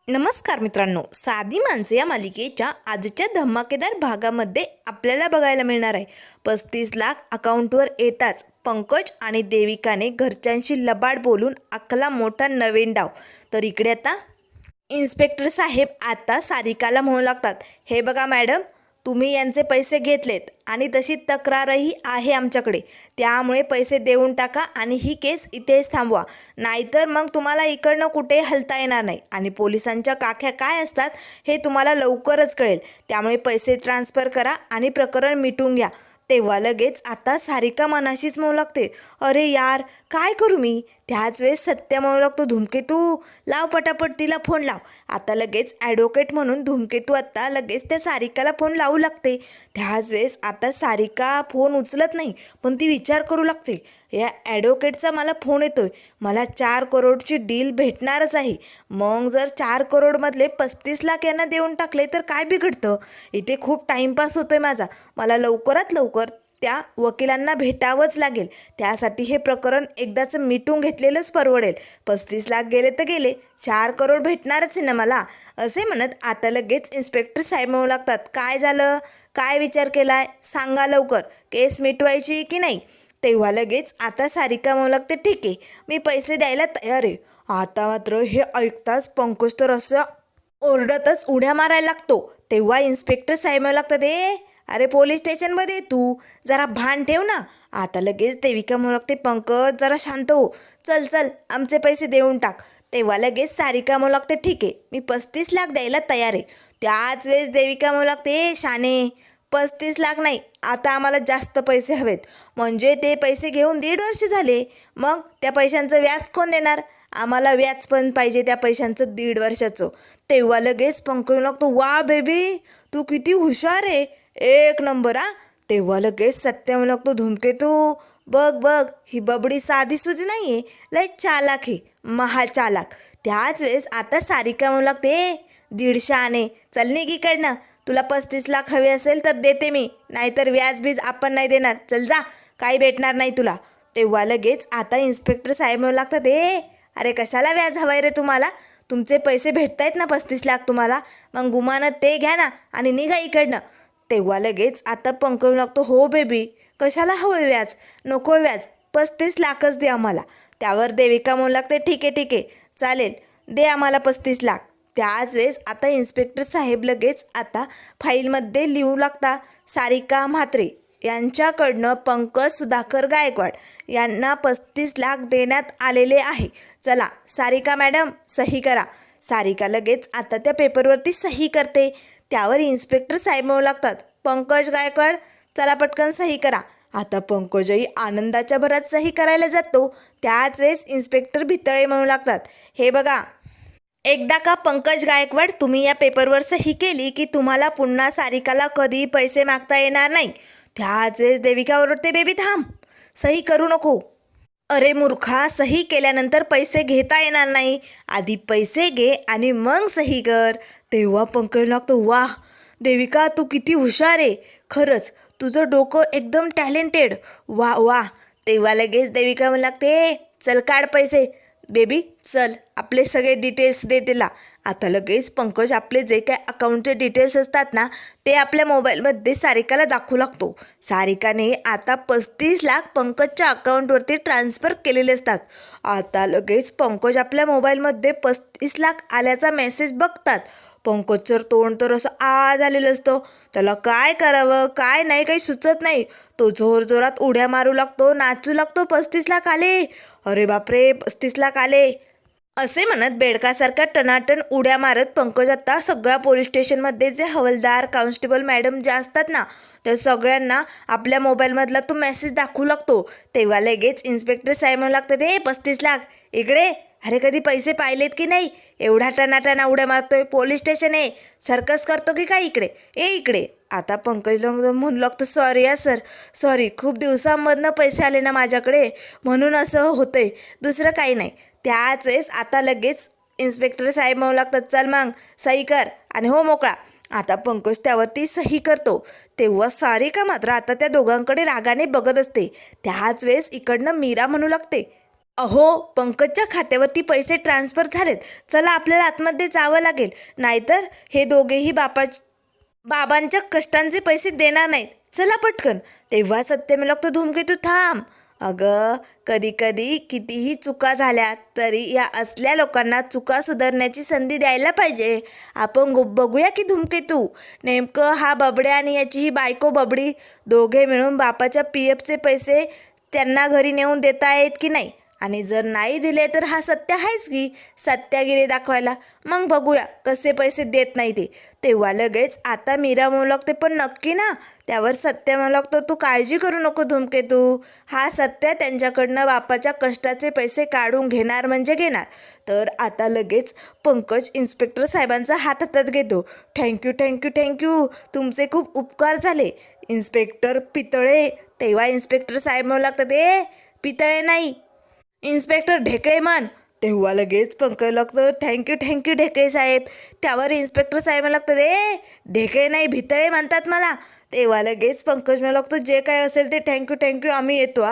नमस्कार मित्रांनो, साधी माणसं या मालिकेच्या आजच्या धमाकेदार भागामध्ये आपल्याला बघायला मिळणार आहे. 35 लाख अकाउंटवर येताच पंकज आणि देविकाने घरच्यांशी लबाड बोलून आखला मोठा नवीन डाव. तर इकडे आता इन्स्पेक्टर साहेब आता सारिकाला म्हणू लागतात, हे बघा मॅडम, तुम्ही यांचे पैसे घेतलेत आणि तशी तक्रारही आहे आमच्याकडे, त्यामुळे पैसे देऊन टाका आणि ही केस इथेच थांबवा, नाहीतर मग तुम्हाला इकडनं कुठे हलता येणार नाही आणि पोलिसांच्या काख्या काय असतात हे तुम्हाला लवकरच कळेल. त्यामुळे पैसे ट्रान्सफर करा आणि प्रकरण मिटून घ्या. तेव्हा लगेच आता सारिका मनाशीच म्हणू लागते, अरे यार काय करू मी. त्याच वेळेस सत्य म्हणू लागतो, धूमकेतू लाव पटापट तिला फोन लाव. आता लगेच ॲडव्होकेट म्हणून धूमकेतू आता लगेच त्या सारिकाला फोन लावू लागते. त्याच वेळेस आता सारिका फोन उचलत नाही, पण ती विचार करू लागते, या ॲडव्होकेटचा मला फोन येतोय, मला 4 करोडची डील भेटणारच आहे. मग जर 4 करोडमधले 35 लाख यांना देऊन टाकले तर काय बिघडतं. इथे खूप टाईमपास होतोय माझा, मला लवकरात लवकर त्या वकिलांना भेटावंच लागेल. त्यासाठी हे प्रकरण एकदाचं मिटून घेतलेलंच परवडेल. 35 लाख गेले तर गेले, 4 करोड भेटणारच आहे ना मला. असे म्हणत आता लगेच इन्स्पेक्टर साहेब म्हणू लागतात, काय झालं, काय विचार केलाय, सांगा लवकर, केस मिटवायची की नाही. तेव्हा लगेच आता सारिका म्हणू लागते, ठीक आहे, मी पैसे द्यायला तयार आहे. आता मात्र हे ऐकताच पंकज तर असं ओरडतच उड्या मारायला लागतो. तेव्हा इन्स्पेक्टर साहेब म्हणू लागतात, अरे पोलीस स्टेशनमध्ये तू जरा भान ठेव ना. आता लगेच देविका म्हणू लागते, पंकज जरा शांत हो, चल चल आमचे पैसे देऊन टाक. तेव्हा लगेच सारिका म्हणू लागते, ठीक आहे, मी 35 लाख द्यायला तयार आहे. त्याच वेळेस देविका म्हणू लागते, शाने 35 लाख नाही, आता आम्हाला जास्त पैसे हवेत. म्हणजे ते पैसे घेऊन 1.5 वर्ष झाले, मग त्या पैशांचं व्याज कोण देणार. आम्हाला व्याज पण पाहिजे त्या पैशांचं 1.5 वर्षाचं. तेव्हा लगेच पंकज लागतो, वा बेबी तू किती हुशार आहे, 1 नंबर. तेव्हा लगेच सत्य म्हणू लागतो, धूमकेतू बघ बघ, ही बबडी साधी सुधी नाही आहे, लय चालाक आहे, महाचालाक. त्याच वेळेस आता सारिका म्हणू लागते, 150 आणे, चल निघ इकडनं, तुला 35 लाख हवे असेल तर देते मी, नाहीतर व्याजबीज आपण नाही देणार, चल जा, काही भेटणार नाही तुला. तेव्हा लगेच आता इन्स्पेक्टर साहेब म्हणू लागतात, अरे कशाला व्याज हवंय रे तुम्हाला, तुमचे पैसे भेटतायत ना 35 लाख तुम्हाला, मग गुमानं ते घ्या ना आणि निघा इकडनं. तेव्हा लगेच आता पंकज लागतो, हो बेबी कशाला हवं व्याज, नको व्याज, 35 लाखच दे आम्हाला. त्यावर देविका म्हणू लागते, ठीक आहे चालेल, दे आम्हाला 35 लाख. त्याच वेळेस आता इन्स्पेक्टर साहेब लगेच आता फाईलमध्ये लिहू लागता, सारिका म्हात्रे यांच्याकडनं पंकज सुधाकर गायकवाड यांना 35 लाख देण्यात आलेले आहे. चला सारिका मॅडम सही करा. सारिका लगेच आता त्या पेपरवरती सही करते. त्यावर इन्स्पेक्टर साहेब म्हणू लागतात, पंकज गायकवाड चला पटकन सही करा. आता पंकजही आनंदाच्या भरात सही करायला जातो. त्याच वेळेस इन्स्पेक्टर भितळे म्हणू लागतात, हे बघा, एकदा का पंकज गायकवाड तुम्ही या पेपरवर सही केली की तुम्हाला पुन्हा सारिकाला कधी पैसे मागता येणार नाही. त्याच वेळेस देविका ओरडते, बेबी थांब, सही करू नको. अरे मूर्खा, सही केल्यानंतर पैसे घेता येणार नाही, आधी पैसे घे आणि मग सही कर. तेव्हा पंकज लागतो, वाह देविका तू किती हुशार आहे, खरंच तुझं डोकं एकदम टॅलेंटेड, वाह वाह. तेव्हा लगेच देविका म्हणू लागते, चल काढ पैसे बेबी, चल आपले सगळे डिटेल्स दे तिला. आता लगेच पंकज आपले जे काय अकाउंटचे डिटेल्स असतात ना ते आपल्या मोबाईलमध्ये सारिकाला दाखवू लागतो. सारिकाने आता 35 लाख पंकजच्या अकाउंटवरती ट्रान्सफर केलेले असतात. आता लगेच पंकज आपल्या मोबाईलमध्ये 35 लाख आल्याचा मेसेज बघतात. पंकजचं तोंड तर असं झालेलं असतं, त्याला काय करावं काय नाही काही सुचत नाही. तो जोरजोरात उड्या मारू लागतो, नाचू लागतो, 35 लाख आले, अरे बापरे 35 लाख आले असे म्हणत बेडकासारखा टनाटन उड्या मारत पंकज आता सगळ्या पोलीस स्टेशनमध्ये जे हवालदार कॉन्स्टेबल मॅडम जे असतात ना त्या सगळ्यांना आपल्या मोबाईलमधला तो मेसेज दाखवू लागतो. तेव्हा लगेच इन्स्पेक्टर साहेब म्हणू लागतात, 35 लाख इकडे, अरे कधी पैसे पाहिलेत की नाही, एवढा टनाटना उड्या मारतोय, पोलीस स्टेशन आहे, सर्कस करतो की काय इकडे, इकडे. आता पंकज म्हणू लागतो, सॉरी या सर, सॉरी, खूप दिवसांमधनं पैसे आले ना माझ्याकडे म्हणून असं होतंय, दुसरं काही नाही. त्याच वेळेस आता लगेच इन्स्पेक्टर साहेब म्हणू लागतात, चल मग सही कर आणि हो मोकळा. आता पंकज त्यावरती सही करतो. तेव्हा सारिका मात्र आता त्या दोघांकडे रागाने बघत असते. त्याच वेळेस इकडनं मीरा म्हणू लागते, अहो, पंकजच्या खात्यावरती पैसे ट्रान्सफर झालेत. चला आपल्याला आतमध्ये जावं लागेल, नाहीतर हे दोघेही बाबांच्या कष्टांचे पैसे देणार नाहीत. चला पटकन. तेव्हा सत्यम लागतो, धूमकेतू थांब. अगं, कधी कधी कितीही चुका झाल्या तरी या असल्या लोकांना चुका सुधारण्याची संधी द्यायला पाहिजे. आपण बघूया की धूमकेतू, नेमकं हा बबड्या आणि याची ही बायको बबडी दोघे मिळून बापाच्या PFचे पैसे त्यांना घरी नेऊन देता आहेत की नाही. आणि जर नाही दिले तर हा सत्य आहेच की सत्यागिरी दाखवायला. मग बघूया कसे पैसे देत नाही ते. तेव्हा लगेच आता मीरा म्हणू लागते, पण नक्की ना. त्यावर सत्य म्हणू लागतो, तू काळजी करू नको धूमकेतू, हा सत्य त्यांच्याकडनं बापाच्या कष्टाचे पैसे काढून घेणार म्हणजे घेणार. तर आता लगेच पंकज इन्स्पेक्टर साहेबांचा हात हातात घेतो. थँक्यू थँक्यू थँक्यू, तुमचे खूप उपकार झाले इन्स्पेक्टर पितळे. तेव्हा इन्स्पेक्टर साहेब म्हणू लागतात, ए पितळे नाही, इन्स्पेक्टर ढेकळे म्हण. तेव्हा लगेच पंकज लागतं, थँक्यू थँक्यू ढेकळे साहेब. त्यावर इन्स्पेक्टर साहेब लागतात, ए ढेकळे नाही भितळे म्हणतात मला. तेव्हा लगेच पंकज लागतो, जे काय असेल ते थँक्यू थँक्यू, आम्ही येतो.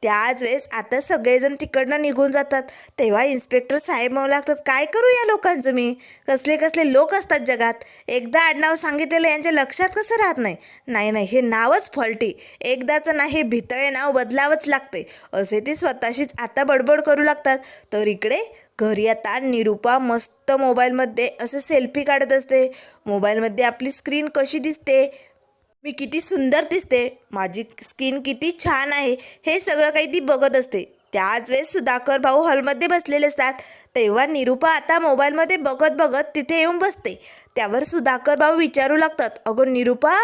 त्याच वेळेस आता सगळेजण तिकडनं निघून जातात. तेव्हा इन्स्पेक्टर साहेब म्हणू लागतात, काय करू या लोकांचं मी, कसले कसले लोक असतात जगात. एकदा आडनाव सांगितलेलं यांच्या लक्षात कसं राहत नाही. नाही नाही, हे नावच फॉल्टी, एकदाचं ना हे भितळे नाव बदलावंच लागते, असे ते स्वतःशीच आता बडबड करू लागतात. तर इकडे घरी आता निरूपा मस्त मोबाईलमध्ये असे सेल्फी काढत असते. मोबाईलमध्ये आपली स्क्रीन कशी दिसते, मी किती सुंदर दिसते, माझी स्किन किती छान आहे, हे सगळं काही ती बघत असते. त्याच वेळेस सुधाकर भाऊ हॉलमध्ये बसलेले असतात. तेव्हा निरूपा आता मोबाईलमध्ये बघत बघत तिथे येऊन बसते. त्यावर सुधाकर भाऊ विचारू लागतात, अगं निरूपा,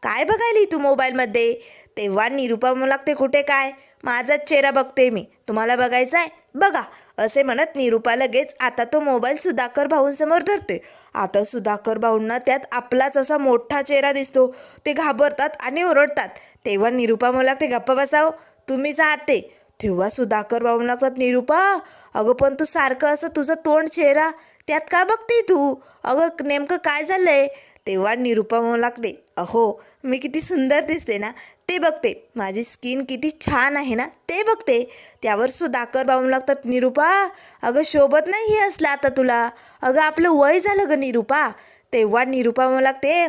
काय बघायली तू मोबाईलमध्ये. तेव्हा निरूपा म्हणू लागते, कुठे काय, माझाच चेहरा बघते मी, तुम्हाला बघायचा आहे बघा, असे म्हणत निरूपा लगेच आता तो मोबाईल सुधाकर भाऊंसमोर धरते. आता सुधाकर भाऊंना त्यात आपलाच असा मोठा चेहरा दिसतो. ते घाबरतात आणि ओरडतात. तेव्हा निरूपा म्हणू लागते, गप्पा बसाव, तुम्हीच आहात ते. तेव्हा सुधाकर भाऊ लागतात, निरूपा अगं पण तू सारखं असं तुझं तोंड चेहरा त्यात का बघते तू, अगं नेमकं काय झालंय. तेव्हा निरूपा म्हणू लागते, अहो मी किती सुंदर दिसते ना ते बघते, माझी स्किन किती छान आहे ना ते बघते. त्यावर सुधाकर भाऊ लागतात, निरूपा अगं शोभत नाही हे असलं आता तुला, अगं आपलं वय झालं ग निरूपा. तेव्हा निरूपा म्हणू लागते,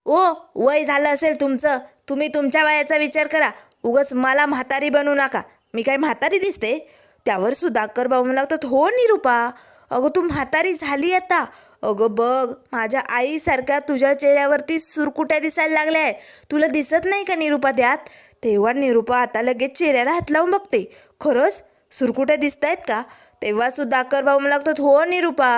ओ वय झालं असेल तुमचं, तुम्ही तुमच्या वयाचा विचार करा, उगाच मला म्हातारी बनवू नका, मी काय म्हातारी दिसते. त्यावर सुधाकर भाऊ लागतात, हो निरूपा, अगं तू म्हातारी झाली आता, अगं बघ माझ्या आईसारख्या तुझ्या चेहऱ्यावरती सुरकुट्या दिसायला लागल्या आहेत, तुला दिसत नाही का निरूपा त्यात. तेव्हा निरूपा आता लगेच चेहऱ्याला हात लावून बघते, खरंच सुरकुट्या दिसत आहेत का. तेव्हा सुधाकर भाऊ लागतात, हो निरूपा,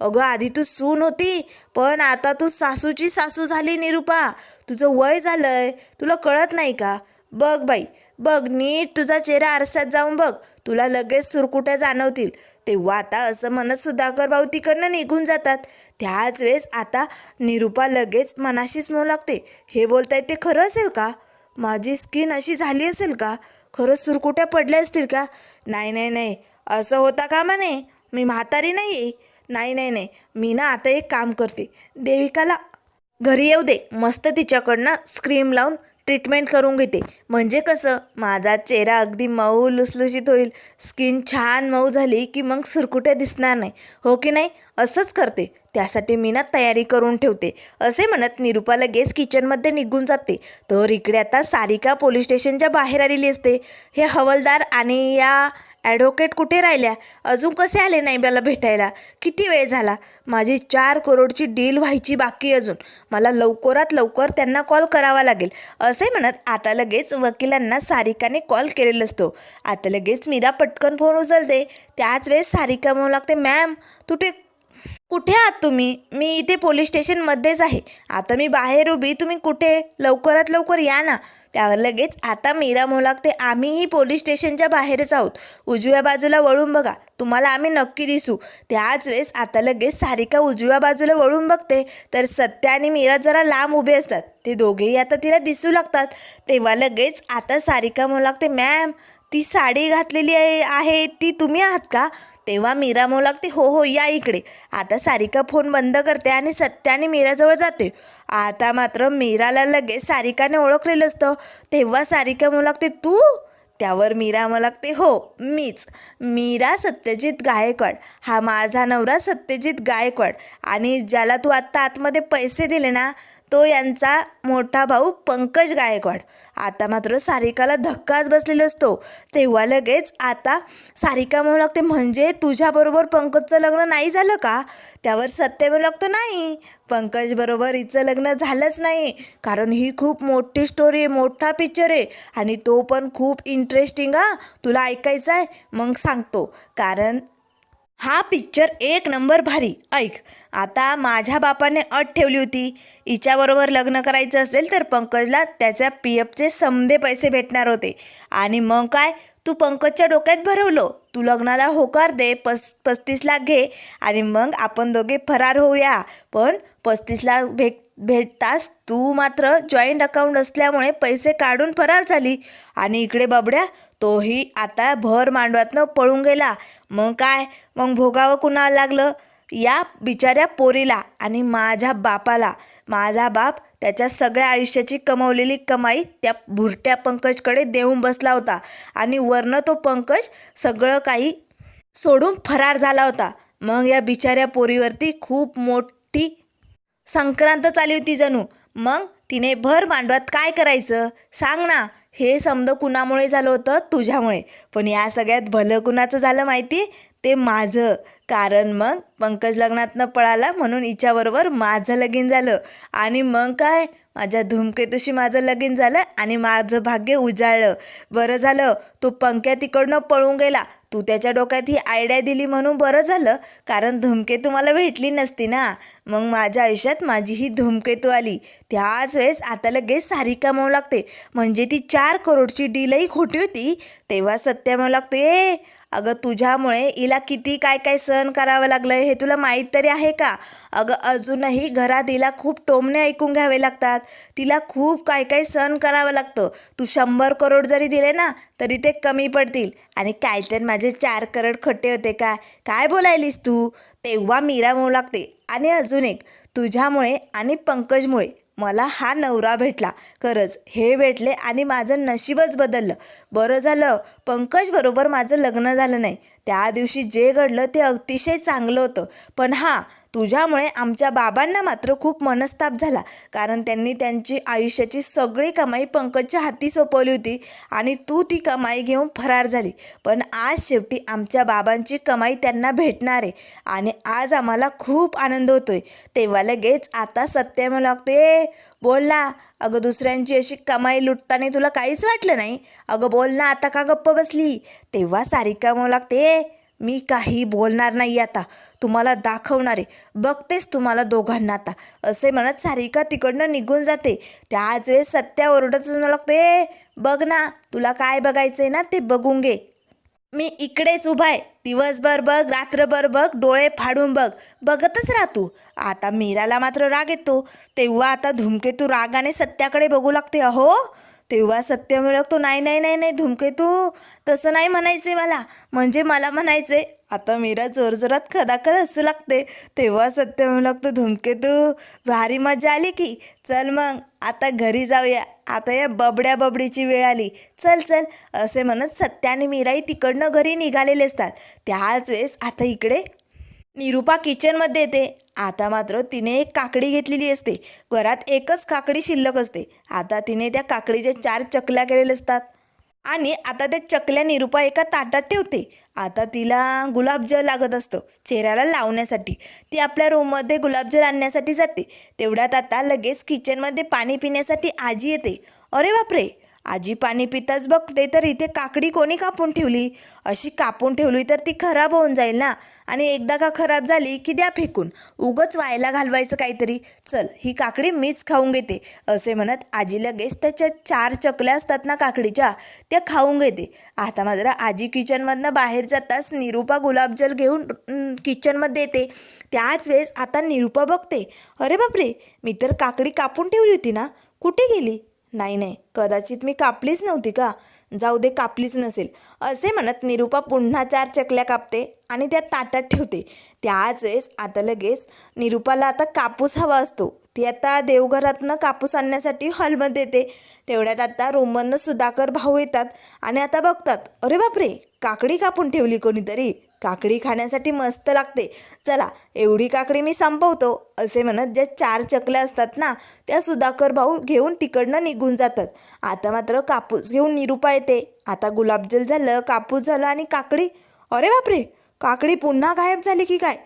अगं आधी तू सून होती पण आता तू सासूची सासू झाली निरूपा, तुझं वय झालंय, तुला कळत नाही का. बघ बाई बघ, नीट तुझा चेहरा आरशात जाऊन बघ, तुला लगेच सुरकुट्या जाणवतील. तेव्हा आता असं म्हणत सुधाकर भाऊ तिकडनं निघून जातात. त्याच वेळेस आता निरूपा लगेच मनाशीच म्हणू लागते, हे बोलतायत ते खरं असेल का, माझी स्किन अशी झाली असेल का, खरंच सुरकुट्या पडल्या असतील का. नाही नाही नाही, असं होता कामा नये, मी म्हातारी नाही आहे. नाही नाही नाही, मी ना आता एक काम करते, देविकाला घरी येऊ दे, मस्त तिच्याकडनं स्क्रीम लावून ट्रीटमेंट करून घेते, म्हणजे कसं माझा चेहरा अगदी मऊ लुसलुशीत होईल, स्किन छान मऊ झाली की मग सुरकुट्या दिसणार नाही, हो की नाही. असंच करते, त्यासाठी मी ना तयारी करून ठेवते, असे म्हणत निरूपा लगेच किचनमध्ये निघून जाते. तर इकडे आता सारिका पोलीस स्टेशनच्या बाहेर आलेली असते. हे हवालदार आणि या ॲडव्होकेट कुठे राहिल्या, अजून कसे आले नाही मला भेटायला, किती वेळ झाला, माझी 4 करोडची डील व्हायची बाकी अजून, मला लवकरात लवकर त्यांना कॉल करावा लागेल, असे म्हणत आता लगेच वकिलांना सारिकाने कॉल केलेला असतो. आता लगेच मीरा पटकन फोन उचलते. त्याच वेळेस सारिका म्हणू लागते, मॅम कुठे आहात तुम्ही, मी इथे पोलीस स्टेशनमध्येच आहे, आता मी बाहेर उभी, तुम्ही कुठे, लवकरात लवकर या ना. त्यावर लगेच आता मीरा म्हणू लागते, आम्हीही पोलीस स्टेशनच्या बाहेरच आहोत, उजव्या बाजूला वळून बघा, तुम्हाला आम्ही नक्की दिसू. त्याच वेळेस आता लगेच सारिका उजव्या बाजूला वळून बघते तर सत्या आणि मीरा जरा लांब उभे असतात, ते दोघेही आता तिला दिसू लागतात. तेव्हा लगेच आता सारिका म्हणू लागते, मॅम ती साडी घातलेली आहे ती तुम्ही आहात का. तेव्हा मीरा म्हणू लागते, हो हो या इकडे. आता सारिका फोन बंद करते आणि सत्या आणि मीराजवळ जाते. आता मात्र मीराला लगेच सारिकाने ओळखलेलं असतं. तेव्हा सारिका म्हणू लागते, तू त्यावर मीरा म्हणू लागते, हो मीच, मीरा सत्यजित गायकवाड, हा माझा नवरा सत्यजित गायकवाड, आणि ज्याला तू आत्ता आतमध्ये पैसे दिले ना तो यांचा मोठा भाऊ पंकज गायकवाड. आता मात्र सारिकाला धक्काच बसलेला असतो. तेव्हा लगेच आता सारिका म्हणू लागते, म्हणजे तुझ्याबरोबर पंकजचं लग्न नाही झालं का? त्यावर सत्य म्हणू लागतो, नाही, पंकज बरोबर हिचं लग्न झालंच नाही, कारण ही खूप मोठी स्टोरी आहे, मोठा पिक्चर आहे, आणि तो पण खूप इंटरेस्टिंग. तुला ऐकायचं आहे? मग सांगतो, कारण हा पिक्चर एक नंबर भारी. ऐक, आता माझ्या बापाने अट ठेवली होती, हिच्याबरोबर लग्न करायचं असेल तर पंकजला त्याच्या PFचे समधे पैसे भेटणार होते. आणि मग काय, तू पंकजच्या डोक्यात भरवलं, तू लग्नाला होकार दे, 35 लाख घे आणि मग आपण दोघे फरार होऊया. पण 35 लाख भेटताच तू मात्र जॉईंट अकाउंट असल्यामुळे पैसे काढून फरार झाली. आणि इकडे बबड्या, तोही आता भर मांडवातनं पळून गेला. मग काय, मग भोगावं कुणाला लागलं? या बिचाऱ्या पोरीला आणि माझ्या बापाला. माझा बाप त्याच्या सगळ्या आयुष्याची कमवलेली कमाई त्या भुरट्या पंकजकडे देऊन बसला होता, आणि वरनं तो पंकज सगळं काही सोडून फरार झाला होता. मग या बिचाऱ्या पोरीवरती खूप मोठी संक्रांत आली होती जणू. मग तिने भर मांडवात काय करायचं सांग ना? हे समज कुणामुळे झालं होतं? तुझ्यामुळे. पण या सगळ्यात भलं कुणाचं झालं माहिती? ते माझं. कारण मग पंकज लग्नातनं पळाला म्हणून हिच्याबरोबर माझं लगीन झालं, आणि मग काय, माझ्या धूमकेतूशी माझं लगीन झालं आणि माझं भाग्य उजाळलं. बरं झालं तो पंक्या तिकडनं पळून गेला, तू त्याच्या डोक्यात ही आयडिया दिली म्हणून बरं झालं, कारण धूमकेतू मला भेटली नसती ना. मग माझ्या आयुष्यात माझी ही धूमकेतू आली. त्याच वेळेस आता लगेच सारिका म्हणू लागते, म्हणजे ती 4 करोडची डीलही खोटी होती. तेव्हा सत्या म्हणू लागते, अगं तुझ्यामुळे हिला किती काय काय सहन करावं लागलं हे तुला माहीत तरी आहे का? अगं अजूनही घरात हिला खूप टोमणे ऐकून घ्यावे लागतात, तिला खूप काय काय सहन करावं लागतं. तू 100 करोड जरी दिले ना तरी ते कमी पडतील, आणि काय तर माझे 4 करोड खोटे होते का? काय बोलायलीस तू? तेव्हा मीरा म्हणू लागते, आणि अजून एक, तुझ्यामुळे आणि पंकजमुळे मला हा नवरा भेटला. खरंच हे भेटले आणि माझं नशीबच बदललं. बरं झालं पंकजबरोबर माझं लग्न झालं नाही. त्या दिवशी जे घडलं ते अतिशय चांगलं होतं. पण हां, तुझ्यामुळे आमच्या बाबांना मात्र खूप मनस्ताप झाला, कारण त्यांनी त्यांची आयुष्याची सगळी कमाई पंकजच्या हाती सोपवली होती, आणि तू ती कमाई घेऊन फरार झाली. पण आज शेवटी आमच्या बाबांची कमाई त्यांना भेटणार आहे, आणि आज आम्हाला खूप आनंद होतोय. तेव्हा लगेच आता सत्य म्हणू लागते, बोल ना. अगं दुसऱ्यांची अशी कमाई लुटताना तुला काहीच वाटलं नाही? अगं बोल ना, आता का गप्प बसली? तेव्हा सारिका म्हणू लागते, मी काही बोलणार नाही आता, तुम्हाला दाखवणार आहे, बघतेस तुम्हाला दोघांना आता. असे म्हणत सारिका तिकडनं निघून जाते. त्याच वेळेस सत्या ओरडतच म्हणू लागते, बघ ना, तुला काय बघायचंय ना ते बघून घे, मी इकडेच उभा आहे, दिवसभर बघ, रात्रभर बघ, डोळे फाडून बघ, बघतच राह तू. आता मीराला मात्र राग येतो. तेव्हा आता धूमकेतू रागाने सत्याकडे बघू लागते. अहो, तेव्हा सत्य म्हणू लागतो, नाही नाही नाही नाही धूमकेतू, तसं नाही म्हणायचे मला, म्हणजे मला म्हणायचे. आता मीरा जोरजोरात खदाखद हसू लागते. तेव्हा सत्य म्हणू लागतो, धूमकेतू भारी मजा आली की, चल मग आता घरी जाऊया, आता या बबड्या बबडीची वेळ आली, चल चल. असे म्हणत सत्या आणि मीराही तिकडनं घरी निघालेले असतात. त्याच वेळेस आता इकडे निरूपा किचनमध्ये येते. आता मात्र तिने एक काकडी घेतलेली असते. घरात एकच काकडी शिल्लक असते. आता तिने त्या काकडीच्या 4 चकल्या केलेल्या असतात, आणि आता त्या चकल्या निरूपा एका ताटात ठेवते. आता तिला गुलाबजल लागत असतं चेहऱ्याला लावण्यासाठी. ती आपल्या रूममध्ये गुलाबजल आणण्यासाठी जाते. तेवढ्यात आता लगेच किचनमध्ये पाणी पिण्यासाठी आजी येते. अरे बापरे, आजी पाणी पिताच बघते तर इथे काकडी कोणी कापून ठेवली? अशी कापून ठेवली तर ती खराब होऊन जाईल ना, आणि एकदा का खराब झाली की द्या फेकून, उगच व्हायला घालवायचं काहीतरी. चल, ही काकडी मीच खाऊन घेते. असे म्हणत आजी लगेच त्याच्या 4 चकल्या असतात ना काकडीच्या, त्या खाऊन घेते. आता मात्र आजी किचनमधनं बाहेर जाताच निरूपा गुलाबजल घेऊन किचनमध्ये येते. त्याच वेळेस आता निरूपा बघते, अरे बापरे, मी तर काकडी कापून ठेवली होती ना, कुठे गेली? नाही नाही, कदाचित मी कापलीच नव्हती का? जाऊ दे, कापलीच नसेल असे म्हणत निरूपा पुन्हा 4 चकल्या कापते आणि त्या ताटात ठेवते. त्याच वेळेस आता लगेच निरूपाला आता कापूस हवा असतो. ती आता देवघरातनं कापूस आणण्यासाठी हॉलमध्ये येते. तेवढ्यात आता रूममधनं सुधाकर भाऊ येतात आणि आता बघतात, अरे बापरे, काकडी कापून ठेवली कोणीतरी. काकडी खाण्यासाठी मस्त लागते, चला एवढी काकडी मी संपवतो असे म्हणत ज्या 4 चकल्या असतात ना त्या सुधाकर भाऊ घेऊन तिकडनं निघून जातात. आता मात्र कापूस घेऊन निरूपा येते. आता गुलाबजल झालं, कापूस झालं आणि काकडी. अरे बापरे, काकडी पुन्हा गायब झाली की काय?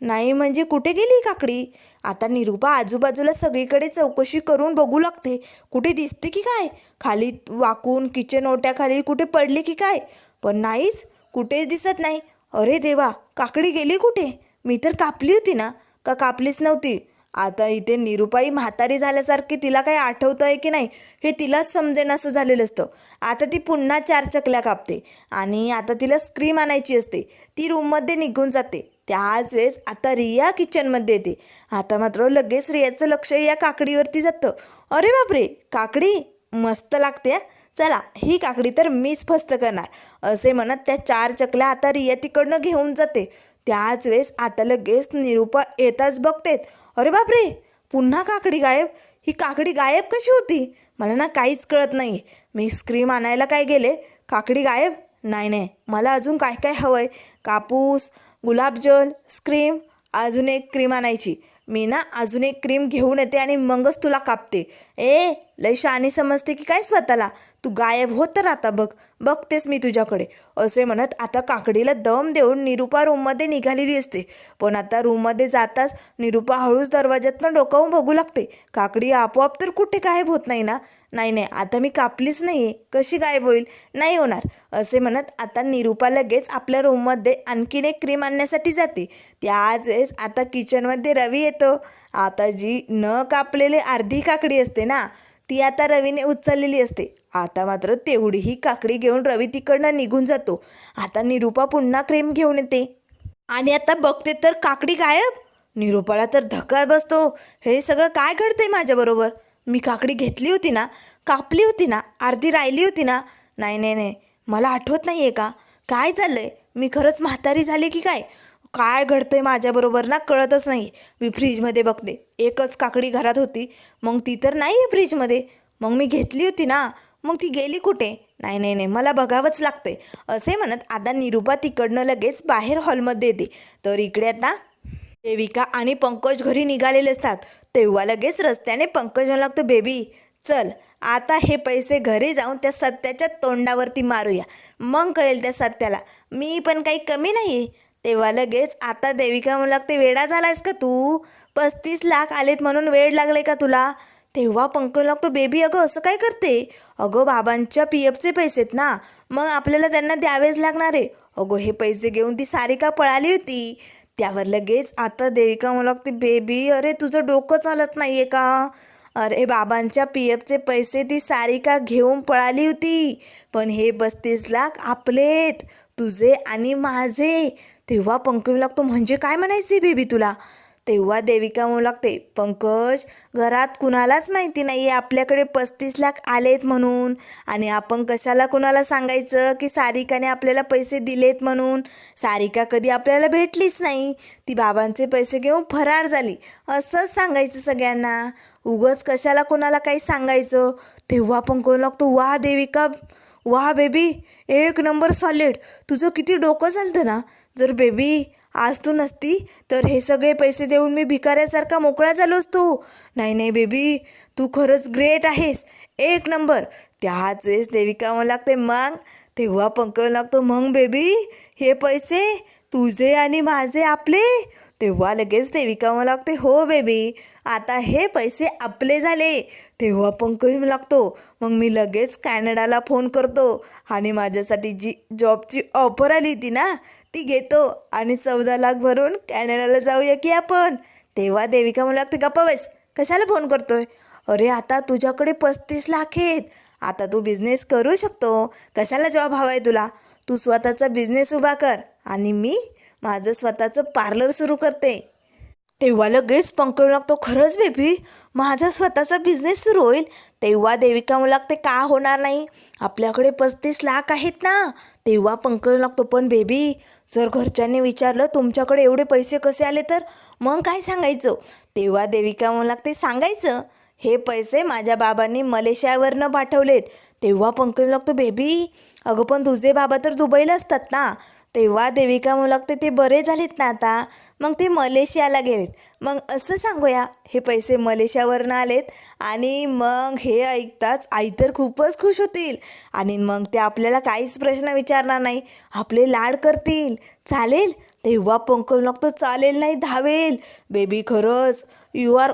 नाही म्हणजे कुठे गेली काकडी? आता निरूपा आजूबाजूला सगळीकडे चौकशी करून बघू लागते, कुठे दिसते की काय? खाली वाकून किचन ओट्याखाली कुठे पडली की काय? पण नाहीच, कुठेच दिसत नाही. अरे देवा, काकडी गेली कुठे? मी तर कापली होती ना, का कापलीच नव्हती? आता इथे निरूपाई म्हातारी झाल्यासारखी, तिला काही आठवतं आहे की नाही हे तिलाच समजेन असं झालेलं असतं. आता ती पुन्हा 4 चकल्या कापते आणि आता तिला स्क्रीम आणायची असते. ती रूममध्ये निघून जाते. त्याच वेळेस आता रिया किचनमध्ये येते. आता मात्र लगेच रियाचं लक्ष या काकडीवरती जातं. अरे बापरे, काकडी मस्त लागते, चला ही काकडी तर मीच फस्त करणार असे म्हणत त्या 4 चकल्या आता रिया तिकडनं घेऊन जाते. त्याच वेळेस आता लगेच निरूपा येताच बघतेत, अरे बापरे, पुन्हा काकडी गायब. ही काकडी गायब कशी होती? मला ना काहीच कळत नाही. मी स्क्रीम आणायला काय गेले, काकडी गायब? नाही नाही, मला अजून काय काय हवं आहे? कापूस, गुलाबजल, स्क्रीम, अजून एक क्रीम आणायची. मी ना अजून एक क्रीम घेऊन येते आणि मगच तुला कापते. लय शहाणी समजते की काय स्वतःला? तू गायब होत तर आता बघतेस मी तुझ्याकडे असे म्हणत आता काकडीला दम देऊन निरूपा रूममध्ये निघालेली असते. पण आता रूममध्ये जाताच निरूपा हळूच दरवाज्यातनं डोकावून बघू लागते. काकडी आपोआप तर कुठे गायब होत नाही ना? नाही, आता मी कापलीच नाही आहे, कशी गायब होईल? नाही होणार असे म्हणत आता निरूपा लगेच आपल्या रूममध्ये आणखीन एक क्रीम आणण्यासाठी जाते. त्याच वेळेस आता किचनमध्ये रवी येतो. आता जी न कापलेली अर्धी काकडी असते ना ती आता रवीने उचललेली असते. आता मात्र तेवढीही काकडी घेऊन रवी तिकडनं निघून जातो. आता निरूपा पुन्हा क्रीम घेऊन येते आणि आता बघते तर काकडी गायब. निरूपाला तर धक्का बसतो, हे सगळं काय घडतंय माझ्याबरोबर? मी काकडी घेतली होती ना, कापली होती ना, अर्धी राहिली होती ना? नाही, मला आठवत नाही आहे का? काय चाललंय? मी खरंच म्हातारी झाली की काय? काय घडतंय माझ्याबरोबर ना कळतच नाही. मी फ्रीजमध्ये बघते, एकच काकडी घरात होती, मग ती तर नाही आहे फ्रीजमध्ये. मग मी घेतली होती ना, मग ती गेली कुठे? नाही, मला बघावंच लागतंय असे म्हणत आता निरूपा तिकडनं लगेच बाहेर हॉलमध्ये येते. तर इकडे आता देविका आणि पंकज घरी निघालेले असतात. तेव्हा लगेच रस्त्याने पंकज म्हणू लागतो, बेबी चल आता हे पैसे घरी जाऊन त्या सत्याच्या तोंडावरती मारूया, मग कळेल त्या सत्याला मी पण काही कमी नाही आहे. तेव्हा लगेच आता देविका म्हणू लागते, वेडा झालायस का तू? 35 लाख आलेत म्हणून वेळ लागले का तुला? तेव्हा पंकज लागतो, बेबी अगं असं काय करते? अगं बाबांच्या PFचे पैसे आहेत ना, मग आपल्याला त्यांना द्यावेच लागणार आहे. अगं हे पैसे घेऊन ती सारिका पळाली होती. त्यावर लगेच आता देविका म्हणू लागते, बेबी अरे तुझं डोकं चालत नाही आहे का? अरे बाबांच्या PFचे पैसे ती सारिका घेऊन पळाली होती, पण हे 35 लाख आपलेत, तुझे आणि माझे. तेव्हा पंकज लागतो, म्हणजे काय म्हणायचे बेबी तुला? तेव्हा देविका म्हणू लागते, पंकज घरात कुणालाच माहिती नाही आहे आपल्याकडे 35 लाख आलेत म्हणून, आणि आपण कशाला कुणाला सांगायचं की सारिकाने आपल्याला पैसे दिलेत म्हणून? सारिका कधी आपल्याला भेटलीच नाही, ती बाबांचे पैसे घेऊन फरार झाली असंच सांगायचं सगळ्यांना. उगाच कशाला कुणाला काही सांगायचं. तेव्हा पंकज लागतो, वा देविका वा बेबी, 1 नंबर सॉलिड, तुझं किती डोकं चालतं ना. जर बेबी आज तू नसती तर हे सगळे पैसे देऊन मी भिकाऱ्यासारखा मोकळा झालो असतो. नाही बेबी, तू खरंच ग्रेट आहेस, 1 नंबर. त्याच वेळेस देविका म्हणू लागते, मग? तेव्हा पंकज लागतो, मग बेबी हे पैसे तुझे आणि माझे आपले? तेव्हा लगेच देविका म्हणू लागते, हो बेबी आता हे पैसे आपले झाले. तेव्हा पंकज लागतो, मग मी लगेच कॅनडाला फोन करतो आणि माझ्यासाठी जी जॉबची ऑफर आली होती ना ती घेतो आणि 14 लाख भरून कॅनडाला जाऊया की आपण. तेव्हा देविका म्हणू लागते, गप्पा बस, कशाला फोन करतोय? अरे आता तुझ्याकडे 35 लाख आहेत, आता तू बिझनेस करू शकतो, कशाला जॉब हवा आहे तुला? तू स्वतःचा बिझनेस उभा कर आणि मी माझं स्वतःचं पार्लर सुरू करते. तेव्हा लगेच पंकज लागतो, खरंच बेबी माझा स्वतःचा बिझनेस सुरू होईल. तेव्हा देविका म्हणू लागते, का होणार नाही, आपल्याकडे 35 लाख आहेत ना. तेव्हा पंकज लागतो, पण बेबी जर घरच्यांनी विचारलं तुमच्याकडे एवढे पैसे कसे आले तर मग काय सांगायचं. तेव्हा देविका म्हणू लागते, सांगायचं हे पैसे माझ्या बाबांनी मलेशियावरनं पाठवलेत. तेव्हा पंकज लागतो, बेबी अगं पण तुझे बाबा तर दुबईला असतात ना. तेव्हा देविका म्हणू लागते, ते बरे झालेत ना आता, मग ते मलेशियाला गेलेत. मग असं सांगूया हे पैसे मलेशियावरनं आलेत. आणि मग हे ऐकताच आई तर खूपच खुश होतील आणि मग ते आपल्याला काहीच प्रश्न विचारणार नाही, आपले लाड करतील. चालेल. तेव्हा पंकज लागतो, चालेल नाही धावेल. बेबी खरंच यू आर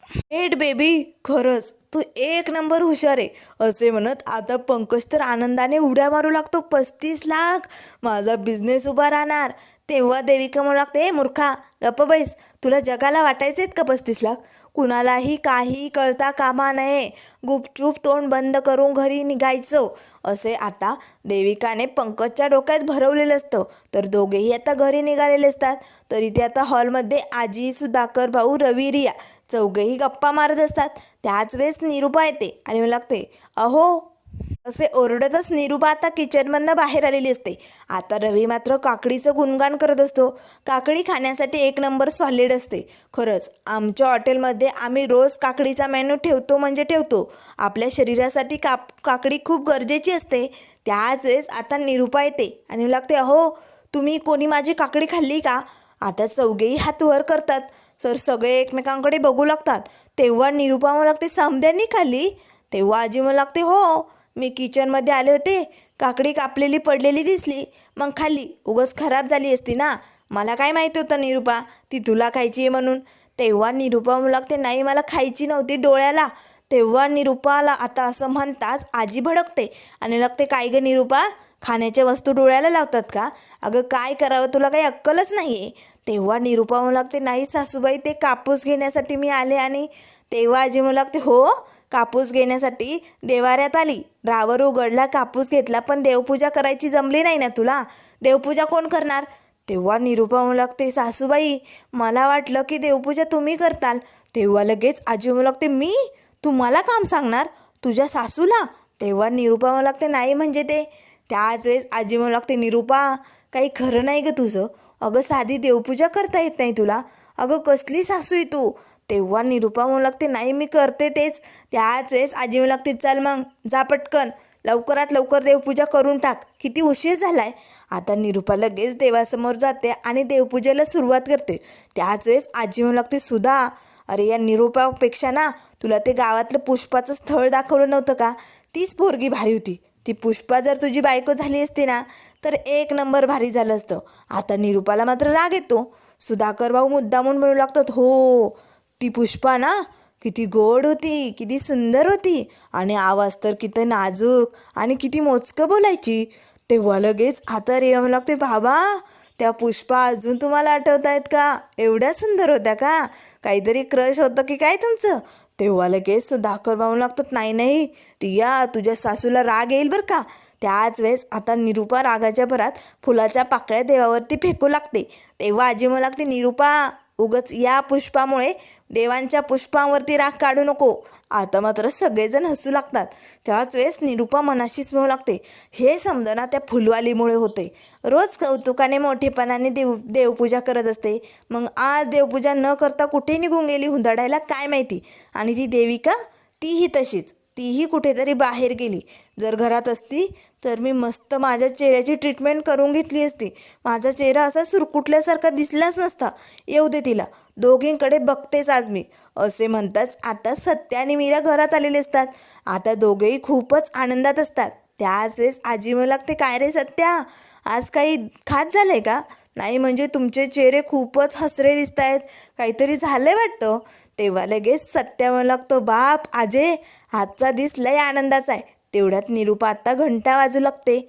ग्रेट बेबी, खरंच तू एक नंबर हुशार आहे. असे म्हणत आता पंकज तर आनंदाने उड्या मारू लागतो. 35 लाख, माझा बिझनेस उभा राहणार. तेव्हा देविका म्हणू लागते, मूर्खा गप्प बैस, तुला जगाला वाटायचे आहेत का 35 लाख. कुणालाही काही कळता कामा नये, गुपचूप तोंड बंद करून घरी निघायचं. असे आता देविकाने पंकजच्या डोक्यात भरवलेलं असतं. तर दोघेही आता घरी निघालेले असतात. तरी ते आता हॉलमध्ये आजी, सुधाकर भाऊ, रवी, रिया चौघेही गप्पा मारत असतात. त्याच वेळेस निरूपा येते आणि म्हणू लागते, अहो असे ओरडतच निरूपा आता किचनमधनं बाहेर आलेली असते. आता रवी मात्र काकडीचं गुणगान करत असतो. काकडी खाण्यासाठी एक नंबर सॉलिड असते. खरंच आमच्या हॉटेलमध्ये आम्ही रोज काकडीचा मेनू ठेवतो म्हणजे ठेवतो. आपल्या शरीरासाठी काकडी खूप गरजेची असते. त्याच वेळेस आता निरूपा येते आणि लागते, अहो तुम्ही कोणी माझी काकडी खाल्ली का. आता चौघेही हात वर करतात. तर सगळे एकमेकांकडे बघू लागतात. तेव्हा निरूपा म्हणू लागते, समद्यांनी खाल्ली. तेव्हा आजी म्हणू लागते, हो मी किचनमध्ये आले होते, काकडी कापलेली पडलेली दिसली, मग खाल्ली. उगाच खराब झाली असती ना, मला काय माहिती होतं निरूपा ती तुला खायची आहे म्हणून. तेव्हा निरूपा म्हणू लागते, नाही मला खायची नव्हती डोळ्याला. तेव्हा निरूपाला आता असं म्हणताच आजी भडकते आणि लागते, काय ग निरूपा, खाण्याच्या वस्तू डोळ्याला लावतात का. अगं काय करावं, तुला काही अक्कलच नाही आहे. तेव्हा निरूपा म्हणू लागते, नाही सासूबाई ते कापूस घेण्यासाठी मी आले. आणि तेव्हा आजी म्हणू लागते, हो कापूस घेण्यासाठी देवाऱ्यात आली, रावर उघडला, कापूस घेतला, पण देवपूजा करायची जमली नाही ना तुला, देवपूजा कोण करणार. तेव्हा निरूपा म्हणू लागते, सासूबाई मला वाटलं की देवपूजा तुम्ही करताल. तेव्हा लगेच आजी म्हणू लागते, मी, तू मला काम सांगणार तुझ्या सासूला. तेव्हा निरूपा म्हणू लागते, नाही म्हणजे ते. त्याच वेळेस आजी म्हणू लागते, निरूपा काही खरं नाही ग तुझं, अगं साधी देवपूजा करता येत नाही तुला, अगं कसली सासू आहे तू. तेव्हा निरूपा म्हणू लागते, नाही मी करते तेच. त्याच वेळेस आजी म्हणू लागते, चल मग जा पटकन, लवकरात लवकर देवपूजा करून टाक, किती उशीर झालाय. आता निरूपा लगेच देवासमोर जाते आणि देवपूजेला सुरुवात करते. त्याच वेळेस आजी म्हणू लागते, सुधा अरे या निरूपापेक्षा ना तुला ते गावातलं पुष्पाचं स्थळ दाखवलं नव्हतं का, तीच पोरगी भारी होती. ती पुष्पा जर तुझी बायको झाली असती ना तर एक नंबर भारी झालं असतं. आता निरूपाला मात्र राग येतो. सुधाकर भाऊ मुद्दामून म्हणू लागतात, हो ती पुष्पा ना किती गोड होती, किती सुंदर होती आणि आवाज तर किती नाजूक आणि किती मोजकं बोलायची. तेव्हा लगेच आता रेवा म्हणू लागते, बाबा त्या पुष्पा अजून तुम्हाला आठवत आहेत का, एवढ्या सुंदर होत्या का, काहीतरी क्रश होतं की काय तुमचं. तेव्हा लगेच सुधाकर भाऊ लागतात, नाही नाही रिया तुझ्या सासूला राग येईल बरं का. त्याच वेळेस आता निरूपा रागाच्या भरात फुलाच्या पाकळ्या देवावरती फेकू लागते. तेव्हा आजी म्हणू लागते, निरूपा उगच या पुष्पामुळे देवांच्या पुष्पांवरती राग काढू नको. आता मात्र सगळेजण हसू लागतात. त्याच वेळेस निरूपा मनाशीच म्हणू लागते, हे समजा त्या फुलवालीमुळे होते, रोज कौतुकाने मोठेपणाने देवपूजा करत असते, मग आज देवपूजा न करता कुठे निघून गेली हुंदडायला काय माहिती. आणि ती देविका तीही तशीच, तीही कुठेतरी बाहेर गेली. जर घरात असती तर मी मस्त माझ्या चेहऱ्याची ट्रीटमेंट करून घेतली असती, माझा चेहरा असा सुरकुटल्यासारखा दिसलाच नसता. येऊ दे तिला, दोघींकडे बघतेच आज मी. असे म्हणताच आता सत्या आणि मीरा घरात आलेले असतात. आता दोघेही खूपच आनंदात असतात. त्याच वेळेस आजी म्हणू लागते, काय रे सत्या आज काही खास झालंय का. नाही म्हणजे तुमचे चेहरे खूपच हसरे दिसत आहेत, काहीतरी झालंय वाटतं. तेव्हा लगेच सत्या म्हणू लागतो, बाप आजे आजचा दिस लय आनंदाचा आहे. तेवढ्यात निरूपा आता घंटा वाजू लागते.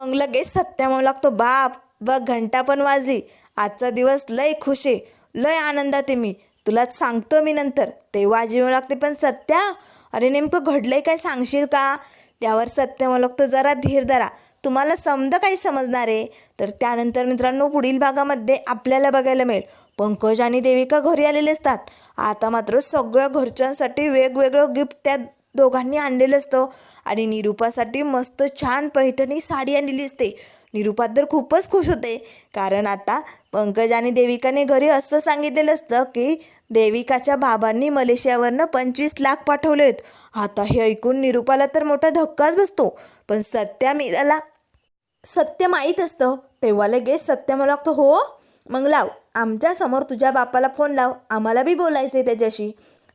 मग लगेच सत्या म्हणू लागतो, बाप बघ घंटा पण वाजली, आजचा दिवस लय खुश आहे, लय आनंदात आहे मी, तुला सांगतो मी नंतर. तेव्हा आजी म्हणू लागते, पण सत्या अरे नेमकं घडलंय काय सांगशील का. त्यावर सत्य म्हणू लागतो, जरा धीर धरा, तुम्हाला समजा काही समजणार आहे. तर त्यानंतर मित्रांनो पुढील भागामध्ये आपल्याला बघायला मिळेल पंकज आणि देविका घरी आलेले असतात. आता मात्र सगळ्या घरच्यांसाठी वेगवेगळं गिफ्ट त्या दोघांनी आणलेलं असतं आणि निरूपासाठी मस्त छान पैठणी साडी आणलेली असते. निरूपा तर खूपच खुश होते, कारण आता पंकज आणि देविकाने घरी असं सांगितलेलं असतं की देविकाच्या बाबांनी मलेशियावरनं 25 लाख पाठवलेत. आता हे ऐकून निरूपाला तर मोठा धक्काच बसतो. पण सत्य माहीत असतं तेव्हा लगेच सत्य मला लागतो, हो मग लाव, आमच्यासमोर तुझ्या बापाला फोन लाव, आम्हाला बी बोलायचं आहे त्याच्याशी.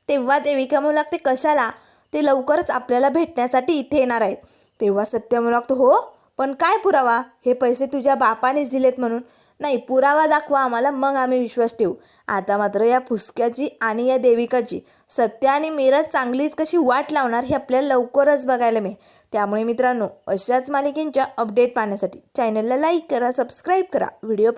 तेव्हा देविका म्हणू लागते, कशाला, ते लवकरच आपल्याला भेटण्यासाठी इथे येणार आहेत. तेव्हा सत्य म्हणू लागतो, हो पण काय पुरावा, हे पैसे तुझ्या बापानेच दिलेत म्हणून. नाही, पुरावा दाखवा आम्हाला, मग आम्ही विश्वास ठेवू. आता मात्र या फुसक्याची आणि या देविकाची सत्य आणि मीरा चांगलीच कशी वाट लावणार हे आपल्याला लवकरच बघायला मिळेल. त्यामुळे मित्रांनो, अशाच मालिकेंच्या अपडेट पाहण्यासाठी चॅनलला लाईक करा, सबस्क्राईब करा. व्हिडिओ